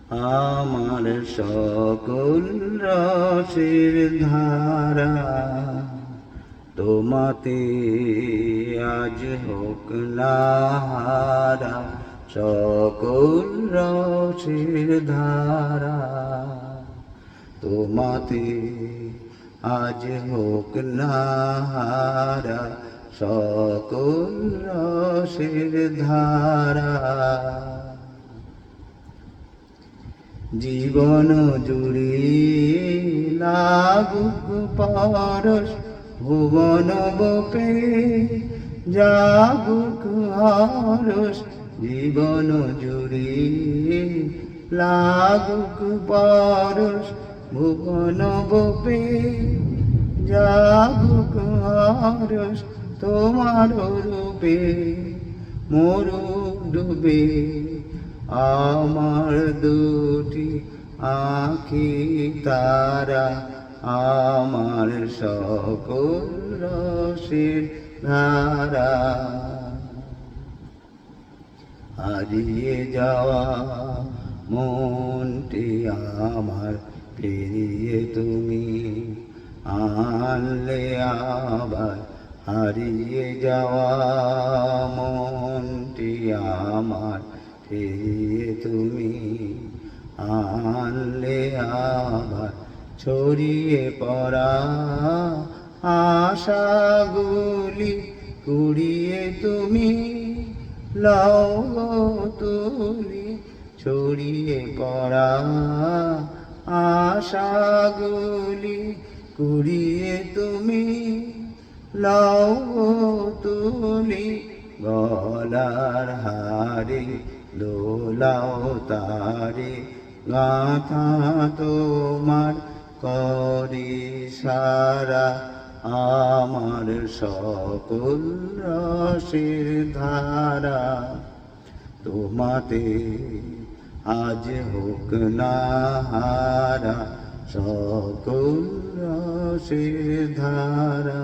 আমার সকল রসের ধারা তোমাতে আজ হোক না হারা, সকল রসের ধারা তোমাতে আজ হোক না হারা, সকল রসের ধারা। জীবন জুড়ে লাগুক পরশ, ভুবন বপে জাগুক হরস। জীবন জুড়ে লাগুক পরশ, ভুবন বপে জাগুক হরস। তোমার রূপে মরু ডুবে আমার দুটি আঁখি তারা, আমার সকল রসের ধারা। হারিয়ে যাওয়া মনটি আমার ফিরিয়ে তুমি আনলে আবার, হারিয়ে যাওয়া মনটি আমার ফিরিয়ে তুমি আনলে আবার। ছড়িয়ে পড়া আশাগুলি কুড়িয়ে তুমি লও তুলি, ছড়িয়ে পড়া আশাগুলি কুড়িয়ে তুমি লও তুলি। গলার হারে দোলাও তারে গাথা তোমার করি সারা, আমার সকল রসের ধারা তোমাতে আজ হোক না হারা, সকল রসের ধারা।